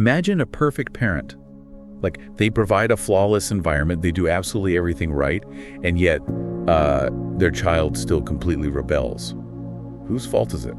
Imagine a perfect parent. Like, they provide a flawless environment, they do absolutely everything right, and yet their child still completely rebels. Whose fault is it?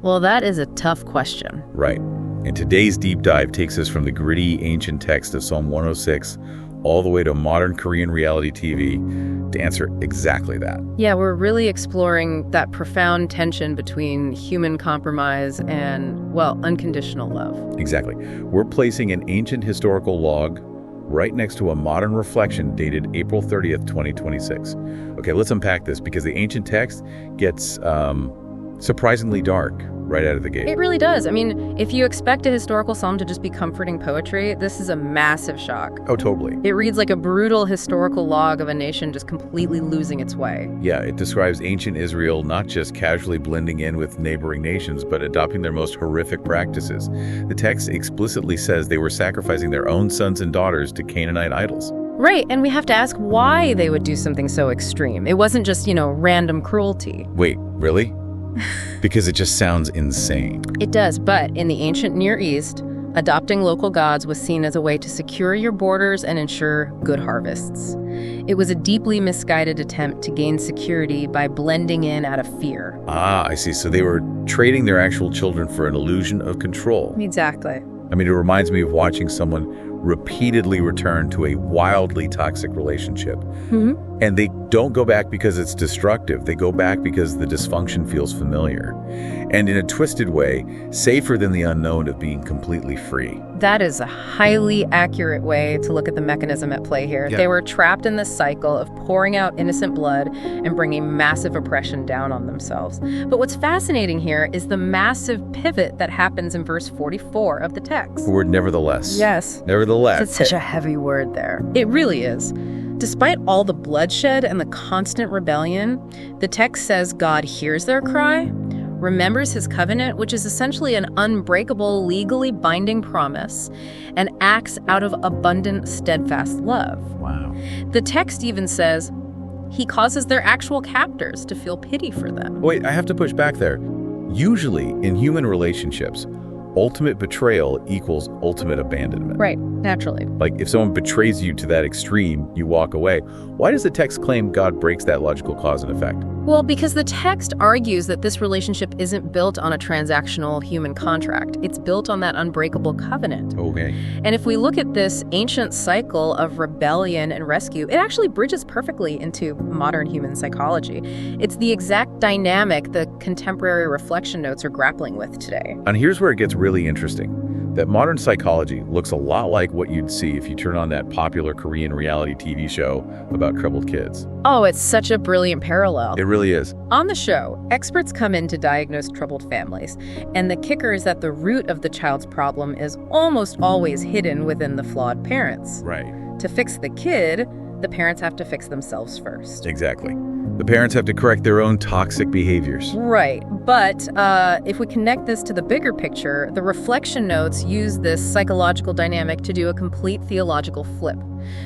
Well, that is a tough question. Right. And today's deep dive takes us from the gritty ancient text of Psalm 106 all the way to modern Korean reality TV to answer exactly that. Yeah, we're really exploring that profound tension between human compromise and, well, unconditional love. Exactly. We're placing an ancient historical log right next to a modern reflection dated April 30th, 2026. Okay, let's unpack this because the ancient text gets surprisingly dark right out of the gate. It really does. I mean, if you expect a historical psalm to just be comforting poetry, this is a massive shock. Oh, totally. It reads like a brutal historical log of a nation just completely losing its way. Yeah, it describes ancient Israel not just casually blending in with neighboring nations, but adopting their most horrific practices. The text explicitly says they were sacrificing their own sons and daughters to Canaanite idols. Right, and we have to ask why they would do something so extreme. It wasn't just, random cruelty. Wait, really? Because it just sounds insane. It does, but in the ancient Near East, adopting local gods was seen as a way to secure your borders and ensure good harvests. It was a deeply misguided attempt to gain security by blending in out of fear. Ah, I see. So they were trading their actual children for an illusion of control. Exactly. I mean, it reminds me of watching someone repeatedly return to a wildly toxic relationship. Mm-hmm. And they don't go back because it's destructive. They go back because the dysfunction feels familiar. And in a twisted way, safer than the unknown of being completely free. That is a highly accurate way to look at the mechanism at play here. Yeah. They were trapped in this cycle of pouring out innocent blood and bringing massive oppression down on themselves. But what's fascinating here is the massive pivot that happens in verse 44 of the text. The word nevertheless. Yes. Nevertheless. It's such a heavy word there. It really is. Despite all the bloodshed and the constant rebellion, the text says God hears their cry, remembers his covenant, which is essentially an unbreakable, legally binding promise, and acts out of abundant, steadfast love. Wow. The text even says he causes their actual captors to feel pity for them. Wait, I have to push back there. Usually, in human relationships, ultimate betrayal equals ultimate abandonment. Right, naturally. Like, if someone betrays you to that extreme, you walk away. Why does the text claim God breaks that logical cause and effect? Well, because the text argues that this relationship isn't built on a transactional human contract. It's built on that unbreakable covenant. Okay. And if we look at this ancient cycle of rebellion and rescue, it actually bridges perfectly into modern human psychology. It's the exact dynamic the contemporary reflection notes are grappling with today. And here's where it gets really interesting. That modern psychology looks a lot like what you'd see if you turn on that popular Korean reality TV show about troubled kids. Oh, it's such a brilliant parallel. It really is. On the show, experts come in to diagnose troubled families, and the kicker is that the root of the child's problem is almost always hidden within the flawed parents. Right. To fix the kid, the parents have to fix themselves first. Exactly. The parents have to correct their own toxic behaviors. Right, but if we connect this to the bigger picture, the reflection notes use this psychological dynamic to do a complete theological flip.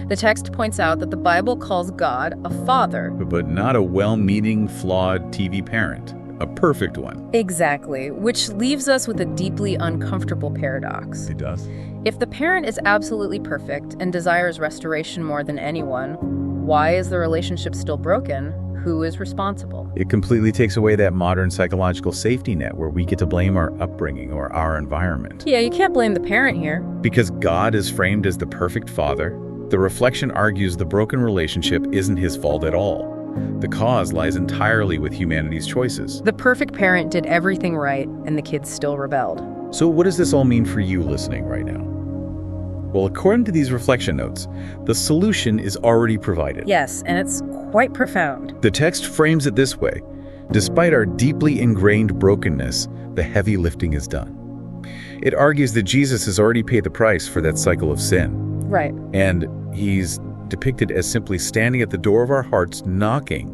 The text points out that the Bible calls God a father. But not a well-meaning, flawed TV parent. A perfect one. Exactly, which leaves us with a deeply uncomfortable paradox. It does. If the parent is absolutely perfect and desires restoration more than anyone, why is the relationship still broken? Who is responsible? It completely takes away that modern psychological safety net where we get to blame our upbringing or our environment. Yeah, you can't blame the parent here. Because God is framed as the perfect father, the reflection argues the broken relationship isn't his fault at all. The cause lies entirely with humanity's choices. The perfect parent did everything right, and the kids still rebelled. So what does this all mean for you listening right now? Well, according to these reflection notes, the solution is already provided. Yes, and it's quite profound. The text frames it this way. Despite our deeply ingrained brokenness, the heavy lifting is done. It argues that Jesus has already paid the price for that cycle of sin. Right. And he's depicted as simply standing at the door of our hearts, knocking,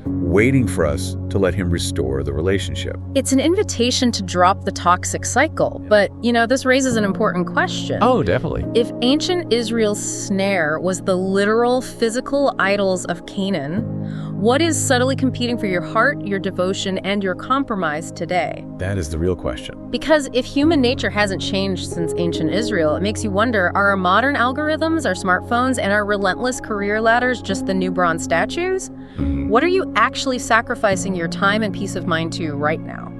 waiting for us to let him restore the relationship. It's an invitation to drop the toxic cycle. But, this raises an important question. Oh, definitely. If ancient Israel's snare was the literal physical idols of Canaan, What is subtly competing for your heart, your devotion, and your compromise today? That is the real question. Because if human nature hasn't changed since ancient Israel, it makes you wonder, are our modern algorithms, our smartphones, and our relentless career ladders just the new bronze statues? What are you actually sacrificing your time and peace of mind to right now?